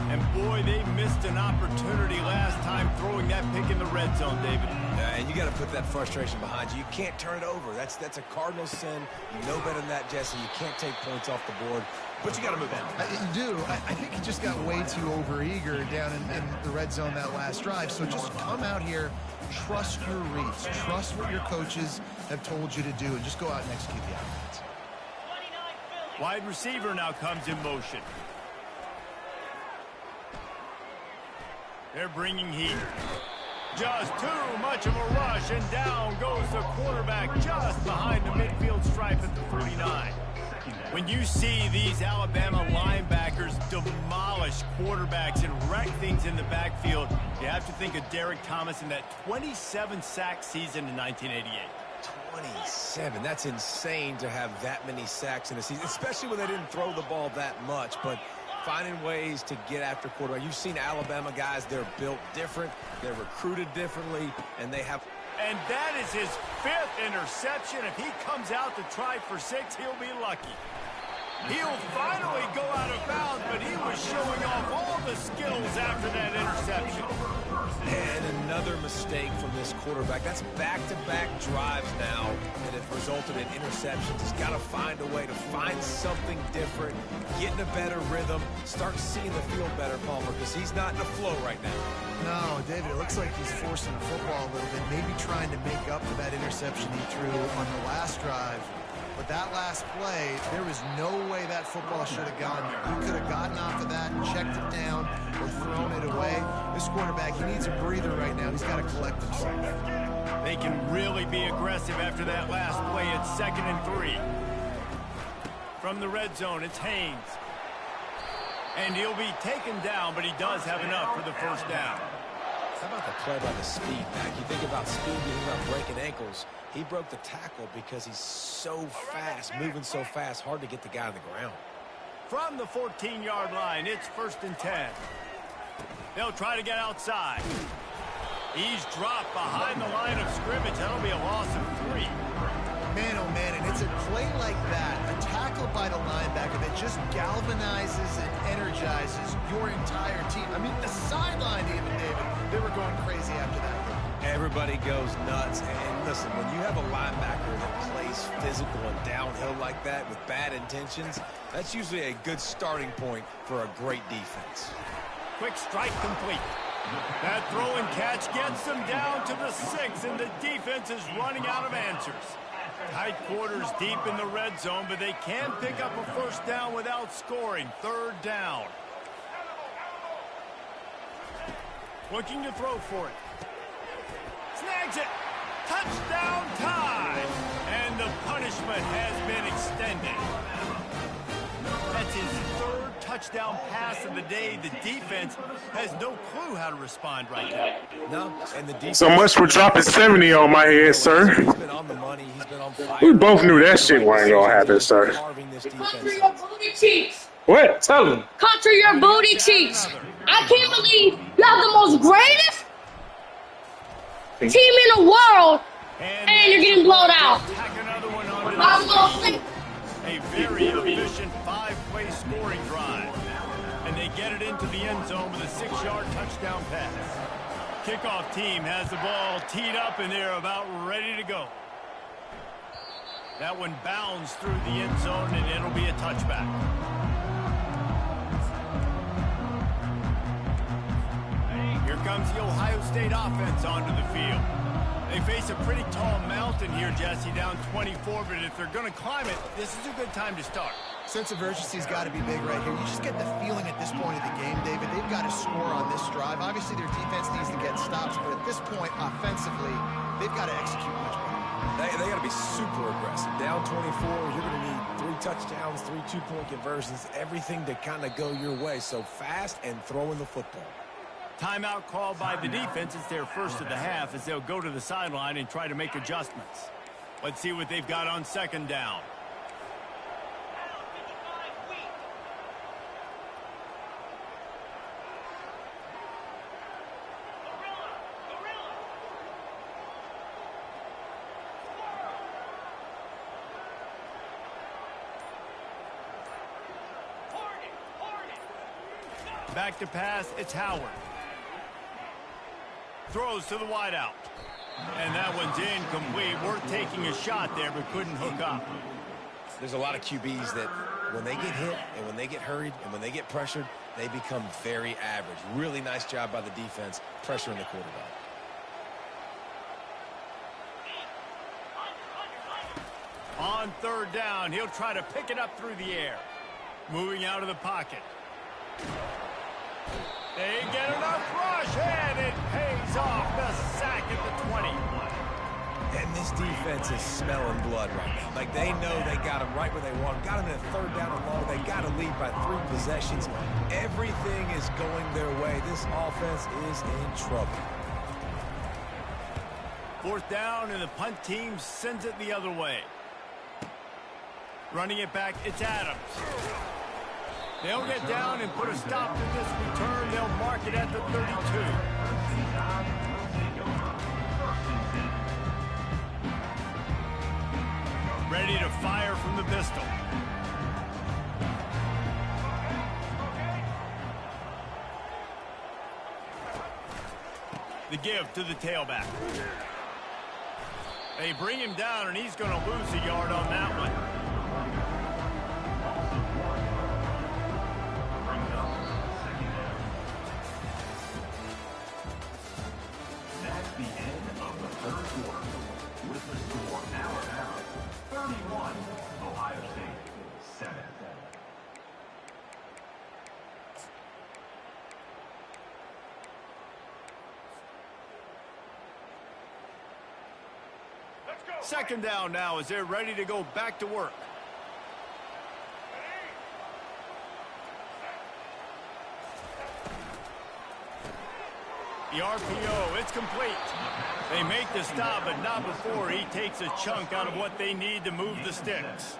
And boy, they missed an opportunity last time throwing that pick in the red zone, David. And you got to put that frustration behind you. You can't turn it over. That's a cardinal sin. You know better than that, Jesse. You can't take points off the board. But you got to move on. You do. I think he just got way too overeager down in the red zone that last drive. So just come out here, trust your reads, trust what your coaches have told you to do, and just go out and execute the offense. Wide receiver now comes in motion. They're bringing heat. Just too much of a rush, and down goes the quarterback just behind the midfield stripe at the 49. When you see these Alabama linebackers demolish quarterbacks and wreck things in the backfield, you have to think of Derek Thomas in that 27-sack season in 1988. 27. That's insane to have that many sacks in a season, especially when they didn't throw the ball that much. But finding ways to get after quarterback. You've seen Alabama guys, they're built different, they're recruited differently, and they have... And that is his 5th interception. If he comes out to try for 6, he'll be lucky. He'll finally go out of bounds, but he was showing off all the skills after that interception. And another mistake from this quarterback. That's back-to-back drives now that have resulted in interceptions. He's got to find a way to find something different, get in a better rhythm, start seeing the field better, Palmer, because he's not in a flow right now. No, David, it looks like he's forcing the football a little bit, maybe trying to make up for that interception he threw on the last drive. But that last play, there was no way that football should have gone there. He could have gotten off of that and checked it down or thrown it away. This quarterback, he needs a breather right now. He's got to collect himself. They can really be aggressive after that last play. It's 2nd and 3. From the red zone, it's Haynes. And he'll be taken down, but he does have enough for the first down. How about the play by the speed back? You think about speed, you think about breaking ankles. He broke the tackle because he's so fast, moving so fast, hard to get the guy on the ground. From the 14-yard line, it's 1st and 10. They'll try to get outside. He's dropped behind the line of scrimmage. That'll be a loss of 3. Man, oh man, and it's a play like that, a tackle by the linebacker that just galvanizes and energizes your entire team. I mean, the sideline even, David, they were going crazy after that. Everybody goes nuts. And listen, when you have a linebacker that plays physical and downhill like that with bad intentions, that's usually a good starting point for a great defense. Quick strike complete. That throw and catch gets them down to the 6, and the defense is running out of answers. Tight quarters deep in the red zone, but they can pick up a first down without scoring. Third down. Looking to throw for it. Snags it. Touchdown time. And the punishment has been extended. That's his third touchdown pass of the day. The defense has no clue how to respond right now. No, and the defense. So much for dropping 70 on my head, sir. He's been on the money. He's been on fire. We both knew that shit wasn't gonna happen, sir. Contra your booty cheeks. What? Tell him. Contra your booty cheeks. I can't believe you have the most greatest team in the world, and you're getting blown out. I'm gonna say. A very efficient 5-play scoring drive. And they get it into the end zone with a 6-yard touchdown pass. Kickoff team has the ball teed up, and they're about ready to go. That one bounds through the end zone, and it'll be a touchback. Here comes the Ohio State offense onto the field. They face a pretty tall mountain here, Jesse, down 24, but if they're going to climb it, this is a good time to start. Sense of urgency's got to be big right here. You just get the feeling at this point of the game, David, they've got to score on this drive. Obviously, their defense needs to get stops, but at this point, offensively, they've got to execute much better. They got to be super aggressive. Down 24, you're going to need 3 touchdowns, 3 two-point conversions, everything to kind of go your way. So fast and throwing the football. Timeout called by the defense. It's their first of the half as they'll go to the sideline and try to make adjustments. Let's see what they've got on second down. Back to pass, it's Howard. Throws to the wideout. And that one's incomplete. Worth taking a shot there, but couldn't hook up. There's a lot of QBs that when they get hit and when they get hurried and when they get pressured, they become very average. Really nice job by the defense pressuring the quarterback. On third down, he'll try to pick it up through the air. Moving out of the pocket. They get enough rush, and it pays off. The sack at the 20. And this defense is smelling blood right now. Like, they know they got him right where they want him. Got him in a third down and long. They got to lead by 3 possessions. Everything is going their way. This offense is in trouble. Fourth down, and the punt team sends it the other way. Running it back, it's Adams. They'll get down and put a stop to this return. They'll mark it at the 32. Ready to fire from the pistol. The give to the tailback. They bring him down, and he's going to lose a yard on that one. That's the end of the third quarter. With the score now 31, Ohio State 7. Second down now as they're ready to go back to work. The RPO, it's complete. They make the stop, but not before he takes a chunk out of what they need to move the sticks.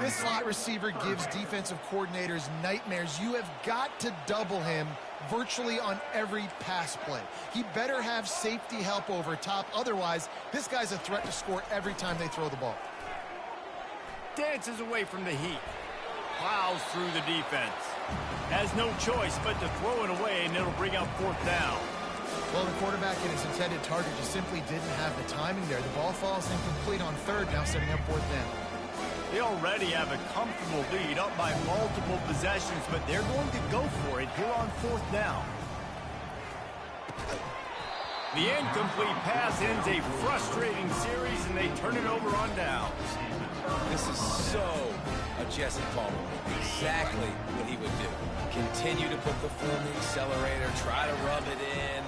This slot receiver gives defensive coordinators nightmares. You have got to double him virtually on every pass play. He better have safety help over top. Otherwise, this guy's a threat to score every time they throw the ball. Dances away from the heat. Plows through the defense. Has no choice but to throw it away, and it'll bring up fourth down. Well, the quarterback and his intended target just simply didn't have the timing there. The ball falls incomplete on third, now setting up fourth down. They already have a comfortable lead up by multiple possessions, but they're going to go for it here on fourth down. The incomplete pass ends a frustrating series, and they turn it over on downs. This is so a Jesse Palmer. Exactly what he would do. Continue to put the foot on the accelerator, try to rub it in.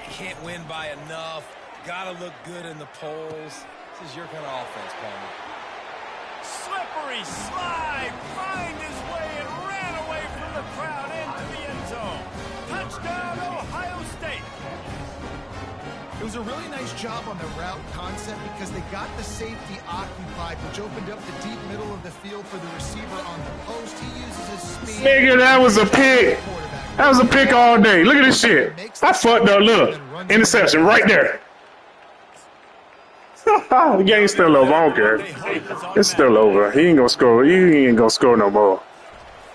Can't win by enough. Gotta look good in the polls. This is your kind of offense, Palmer. Slippery slide, find his way and ran away from the crowd into the end zone. Touchdown, Ohio State. It was a really nice job on the route concept because they got the safety occupied, which opened up the deep middle of the field for the receiver on the post. He uses his speed. Nigga, that was a pick. That was a pick all day. Look at this shit. I fucked up. Look. Interception right there. The game's still over. I don't care. It's still over. He ain't gonna score. He ain't gonna score no more.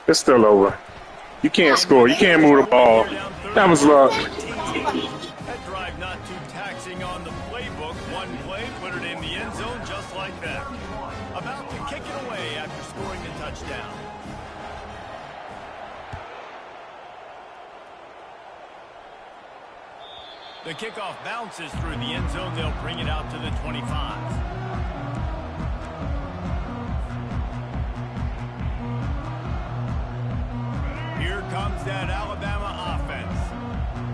It's still over. You can't score. You can't move the ball. That was luck. That drive not too taxing on the playbook. One play, put it in the end zone just like that. About to kick it away after scoring the touchdown. The kickoff bounces through the end zone. They'll bring it out to the 25. Here comes that Alabama offense.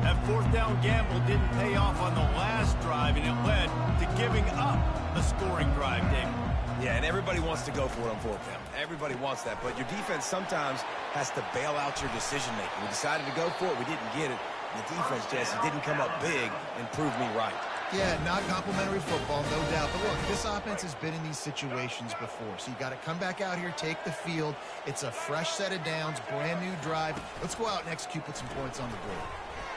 That fourth down gamble didn't pay off on the last drive, and it led to giving up a scoring drive, David. Yeah, and everybody wants to go for it on fourth down. Everybody wants that, but your defense sometimes has to bail out your decision-making. We decided to go for it. We didn't get it. The defense, Jesse, didn't come up big and prove me right. Yeah, not complimentary football, no doubt. But look, this offense has been in these situations before. So you got to come back out here, take the field. It's a fresh set of downs, brand new drive. Let's go out and execute, put some points on the board.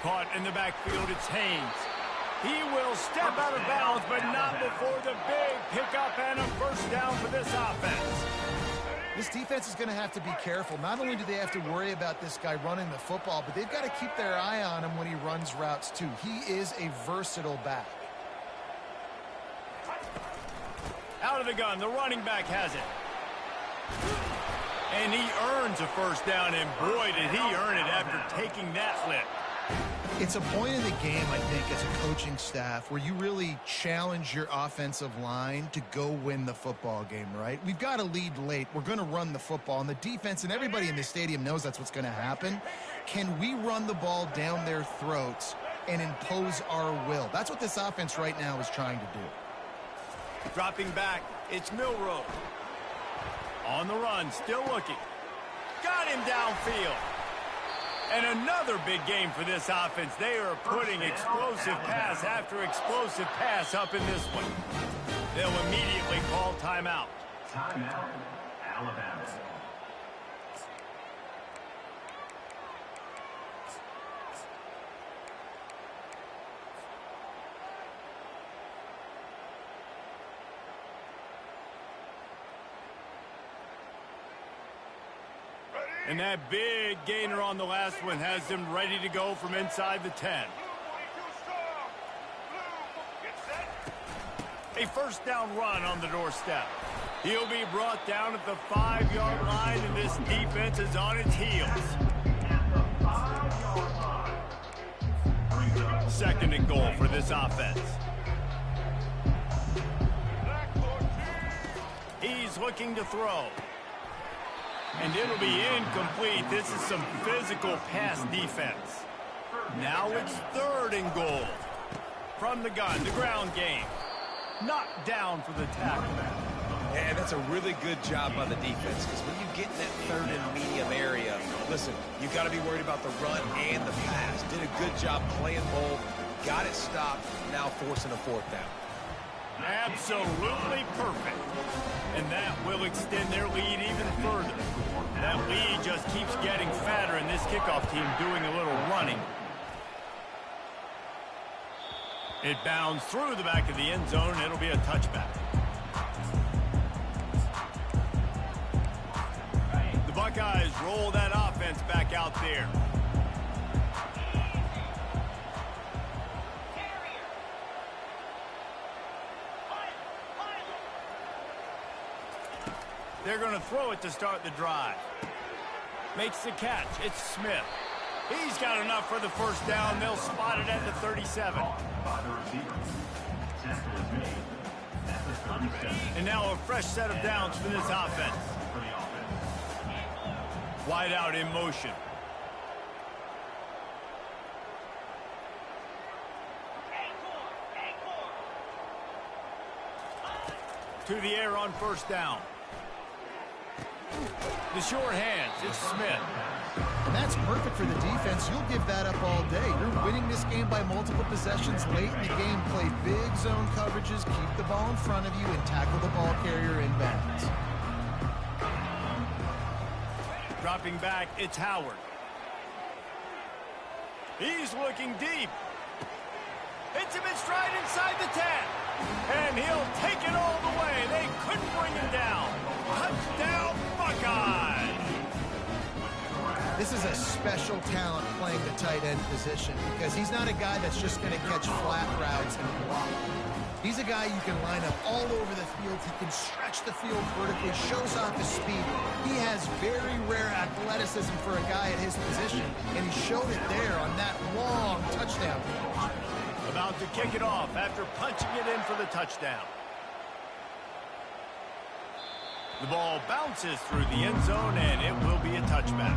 Caught in the backfield, it's Haynes. He will step out of bounds, but not before the big pickup and a first down for this offense. This defense is going to have to be careful. Not only do they have to worry about this guy running the football, but they've got to keep their eye on him when he runs routes too. He is a versatile back. Out of the gun, the running back has it. And he earns a first down, and boy, did he earn it after taking that lift. It's a point in the game, I think, as a coaching staff where you really challenge your offensive line to go win the football game, right? We've got to lead late. We're going to run the football, and the defense and everybody in the stadium knows that's what's going to happen. Can we run the ball down their throats and impose our will? That's what this offense right now is trying to do. Dropping back, it's Milroe. On the run, still looking. Got him downfield. And another big game for this offense. They are putting explosive pass after explosive pass up in this one. They'll immediately call timeout. Timeout, Alabama. And that big gainer on the last one has them ready to go from inside the 10. A first down run on the doorstep. He'll be brought down at the 5-yard line, and this defense is on its heels. Second and goal for this offense. He's looking to throw. And it'll be incomplete. This is some physical pass defense. Now it's third and goal. From the gun, the ground game. Knocked down for the tackle. And that's a really good job by the defense, because when you get in that third and medium area, listen, you've got to be worried about the run and the pass. Did a good job playing both, got it stopped, now forcing a fourth down. Absolutely perfect. And that will extend their lead even further. That lead just keeps getting fatter, and this kickoff team doing a little running. It bounds through the back of the end zone, and it'll be a touchback. The Buckeyes roll that offense back out there. They're going to throw it to start the drive. Makes the catch. It's Smith. He's got enough for the first down. They'll spot it at the 37. And now a fresh set of downs for this offense. Wide out in motion. To the air on first down. The short hands, it's Smith. And that's perfect for the defense. You'll give that up all day. You're winning this game by multiple possessions late in the game. Play big zone coverages, keep the ball in front of you, and tackle the ball carrier in bounds. Dropping back, it's Howard. He's looking deep. Hits him in stride inside the 10. And he'll take it all the way. They couldn't bring him down. Touchdown, Buckeyes! This is a special talent playing the tight end position because he's not a guy that's just going to catch flat routes and block. He's a guy you can line up all over the field. He can stretch the field vertically, shows off his speed. He has very rare athleticism for a guy at his position, and he showed it there on that long touchdown catch. About to kick it off after punching it in for the touchdown. The ball bounces through the end zone, and it will be a touchback.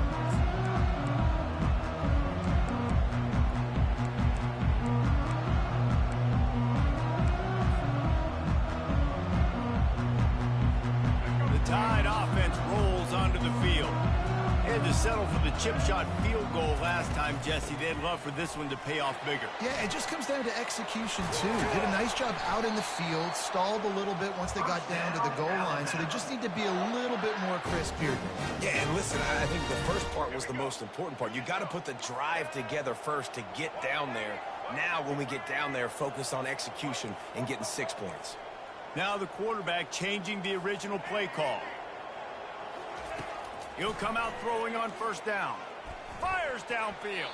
The Tide offense rolls onto the field. Had to settle for the chip shot field goal last time, Jesse. They'd love for this one to pay off bigger. Yeah, it just comes down to execution, too. Did a nice job out in the field, stalled a little bit once they got down to the goal line, so they just need to be a little bit more crisp here. Yeah, and listen, I think the first part was the most important part. You got to put the drive together first to get down there. Now, when we get down there, focus on execution and getting 6 points. Now the quarterback changing the original play call. He'll come out throwing on first down. Fires downfield.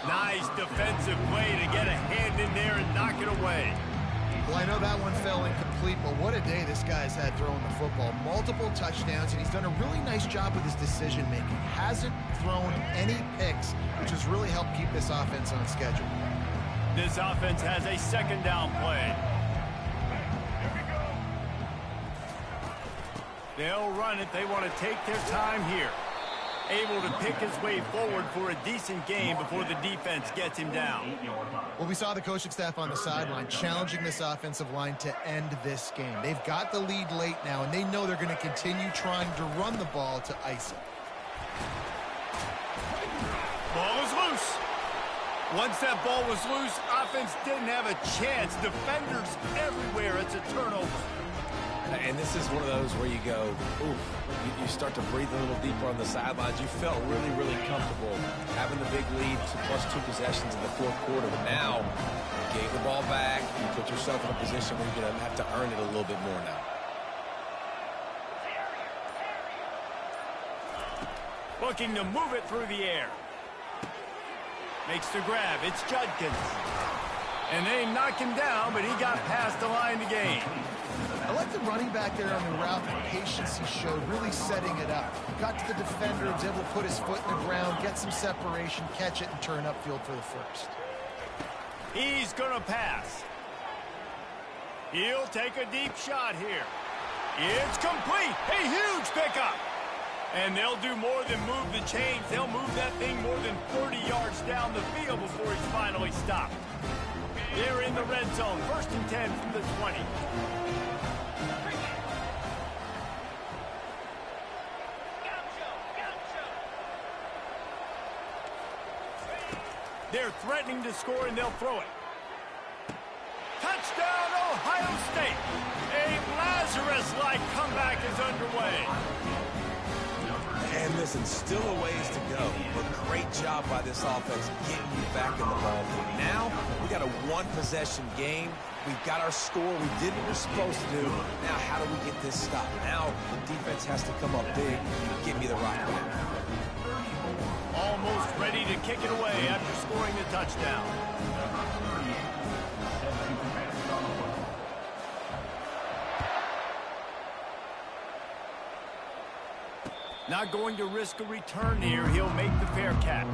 Nice defensive play to get a hand in there and knock it away. Well, I know that one fell incomplete, but what a day this guy's had throwing the football. Multiple touchdowns, and he's done a really nice job with his decision-making. Hasn't thrown any picks, which has really helped keep this offense on schedule. This offense has a second down play. They'll run it. They want to take their time here. Able to pick his way forward for a decent game before the defense gets him down. Well, we saw the coaching staff on the sideline challenging this offensive line to end this game. They've got the lead late now, and they know they're going to continue trying to run the ball to ice it. Ball is loose. Once that ball was loose, offense didn't have a chance. Defenders everywhere. It's a turnover. And this is one of those where you go, ooh, you start to breathe a little deeper on the sidelines. You felt really, really comfortable having the big lead, plus 2 possessions in the fourth quarter. But now, you gave the ball back. You put yourself in a position where you're going to have to earn it a little bit more now. Looking to move it through the air. Makes the grab. It's Judkins. And they knock him down, but he got past the line to gain. I like the running back there on the route, the patience he showed, really setting it up. Got to the defender, was able to put his foot in the ground, get some separation, catch it, and turn upfield for the first. He's going to pass. He'll take a deep shot here. It's complete. A huge pickup. And they'll do more than move the chains. They'll move that thing more than 30 yards down the field before he's finally stopped. They're in the red zone. 1st and 10 from the 20. They're threatening to score, and they'll throw it. Touchdown, Ohio State. A Lazarus-like comeback is underway. And listen, still a ways to go, but great job by this offense getting you back in the ball game. Now, we got a 1-possession game. We've got our score. We did what we're supposed to do. Now, how do we get this stopped? Now, the defense has to come up big and give me the rock back. Almost ready to kick it away after scoring the touchdown. Not going to risk a return here. He'll make the fair catch.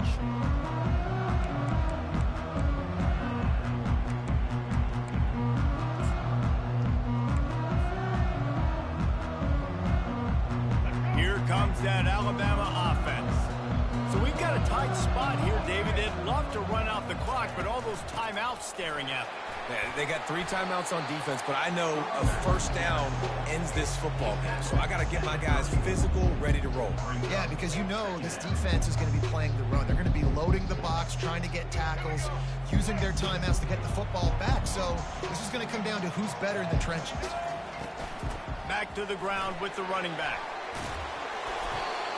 Here comes that Alabama offense. So we've got a tight spot here, David. They'd love to run out the clock, but all those timeouts staring at them. They got 3 timeouts on defense, but I know a first down ends this football game. So I got to get my guys physical, ready to roll. Yeah, because you know this defense is going to be playing the run. They're going to be loading the box, trying to get tackles, using their timeouts to get the football back. So this is going to come down to who's better in the trenches. Back to the ground with the running back.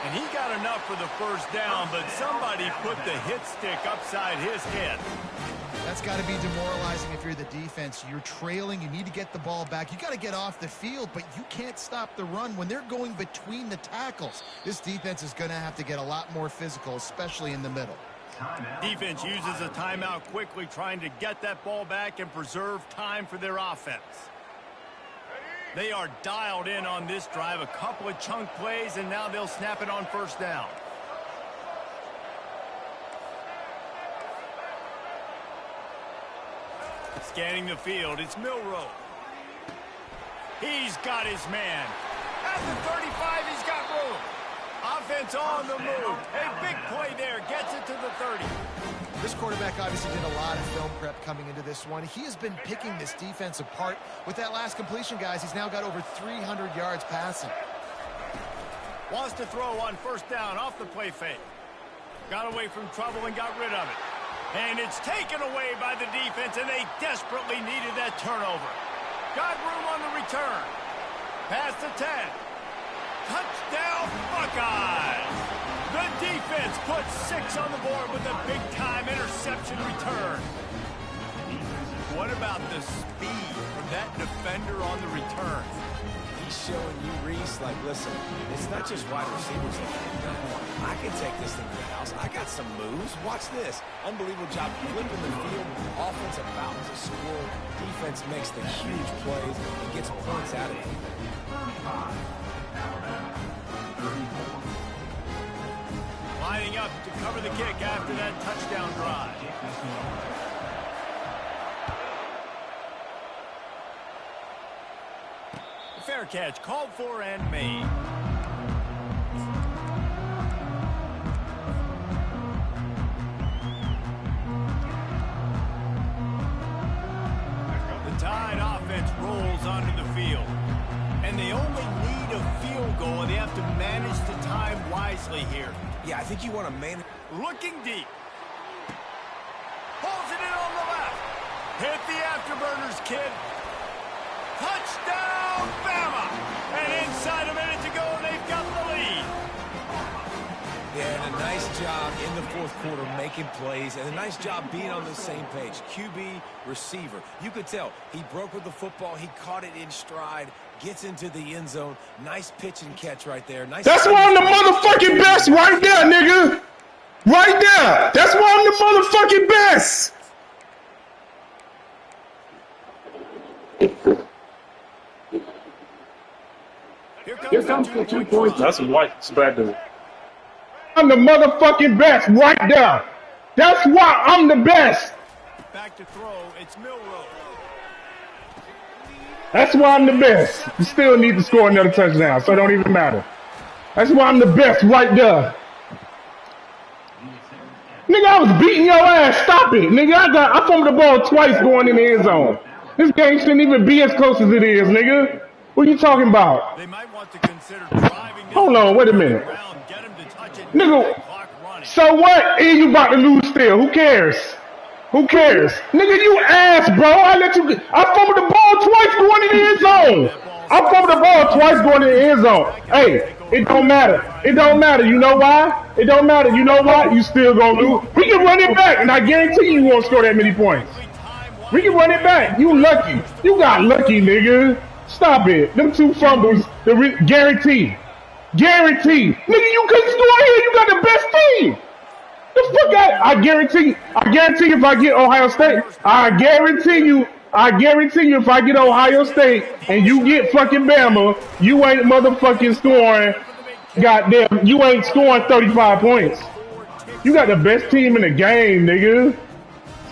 And he got enough for the first down, but somebody put the hit stick upside his head. That's got to be demoralizing if you're the defense. You're trailing. You need to get the ball back. You got to get off the field, but you can't stop the run when they're going between the tackles. This defense is going to have to get a lot more physical, especially in the middle. Defense uses a timeout quickly, trying to get that ball back and preserve time for their offense. They are dialed in on this drive. A couple of chunk plays, and now they'll snap it on first down. Scanning the field, it's Milroe. He's got his man. At the 35, he's got room. Offense on the move. A big play there. Gets it to the 30. This quarterback obviously did a lot of film prep coming into this one. He has been picking this defense apart. With that last completion, guys, he's now got over 300 yards passing. Wants to throw on first down off the play fake. Got away from trouble and got rid of it. And it's taken away by the defense, and they desperately needed that turnover. Got room on the return. Past the 10. Touchdown, Buckeyes! The defense puts 6 on the board with a big-time interception return. What about the speed from that defender on the return? He's showing you, Reese, like, listen, it's not just wide receivers. I can take this thing to the house. I got some moves. Watch this. Unbelievable job flipping the field. Offense about to score. Defense makes the huge plays and gets points out of it. Lining up to cover the kick after that touchdown drive. Fair catch called for and made. The Tide offense rolls onto the field. And they only need a field goal, and they have to manage the time wisely here. Yeah, I think you want to manage. Looking deep. Pulls it in on the left. Hit the afterburners, kid. Touchdown, Bama! And inside a minute to go, they've got the lead. Yeah, and a nice job in the fourth quarter making plays, and a nice job being on the same page. QB, receiver. You could tell he broke with the football. He caught it in stride, gets into the end zone. Nice pitch and catch right there. Nice. That's why I'm the motherfucking best right there, nigga. Right there. That's why I'm the motherfucking best. Here comes the 2 points. That's a white bad dude. I'm the motherfucking best right there. That's why I'm the best. Back to throw, it's Milroe. That's why I'm the best. You still need to score another touchdown, so it don't even matter. That's why I'm the best right there. Nigga, I was beating your ass. Stop it. Nigga, I fumbled the ball twice going in the end zone. This game shouldn't even be as close as it is, nigga. What are you talking about? They might want to consider driving this. Hold on, wait a minute. Get him to touch it. Nigga, so what? And you about to lose still. Who cares? Who cares? Nigga, you ass, bro. I fumbled the ball twice going in the end zone. I fumbled the ball twice going in the end zone. Hey, it don't matter. It don't matter. You know why? It don't matter. You know what? You still gonna lose. We can run it back, and I guarantee you won't score that many points. We can run it back. You lucky. You got lucky, nigga. Stop it. Them 2 fumbles, guarantee. Guarantee. Nigga, you couldn't score here. You got the best team. The fuck out. I guarantee if I get Ohio State, I guarantee you if I get Ohio State and you get fucking Bama, you ain't motherfucking scoring Goddamn, you ain't scoring 35 points. You got the best team in the game, nigga.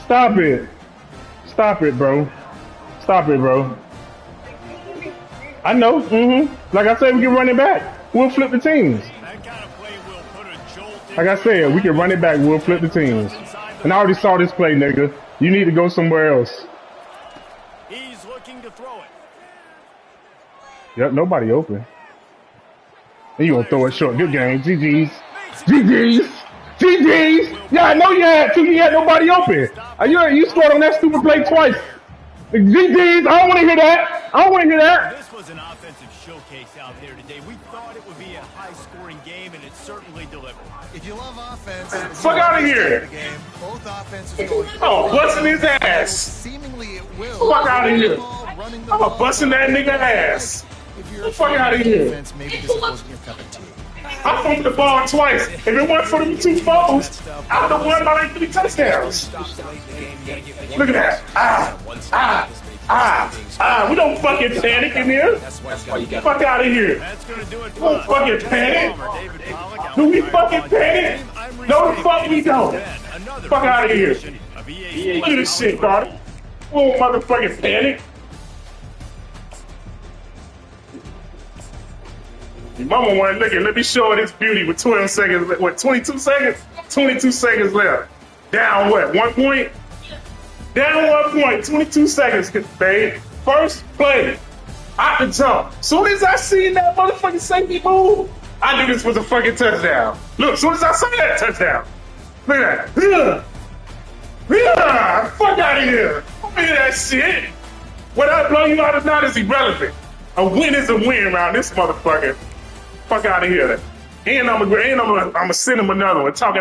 Stop it. Stop it, bro. Stop it, bro. I know. Like I said, we can run it back. We'll flip the teams. That kind of play will put a jolt in. Like I said, we can run it back. We'll flip the teams. And I already saw this play, nigga. You need to go somewhere else. He's looking to throw it. Yep, nobody open. And you gonna throw it short. Good game. GG's. GG's. GG's. Yeah, I know you had to. You had nobody open. You scored on that stupid play twice. GG's. I don't want to hear that. I don't want to hear that. This was an offensive showcase out there today. We thought it would be a high-scoring game, and it certainly delivered. If you love offense, Fuck out of here. game, both offenses going. Oh, busting his ass. Seemingly it will. Fuck out of here. Running the I'm ball. busting that nigga ass. If you're a Fuck outta here. defense, maybe this wasn't your cup of tea. I fumbled the ball twice. If it wasn't for them 2 fumbles, I would have won by like 3 touchdowns. Look at that. We don't fucking panic in here. Fuck out of here. That's going to do it. Don't fucking panic. David Pollack. Do we fucking panic? No, the fuck we don't. Fuck out of here. Look at this shit, Carter. We won't motherfucking panic. Your mama wanna look at, let me show her this beauty with 12 seconds, what, 22 seconds? 22 seconds left. Down what, 1 point? Down 1 point, 22 seconds, babe. First play, out the jump. Soon as I seen that motherfucking safety move, I knew this was a fucking touchdown. Look, soon as I saw that touchdown. Look at that. Fuck out of here. Look at that shit. Whether I blow you out or not is irrelevant. A win is a win around this motherfucker. Fuck out of here. And I'm gonna send him another one. Talking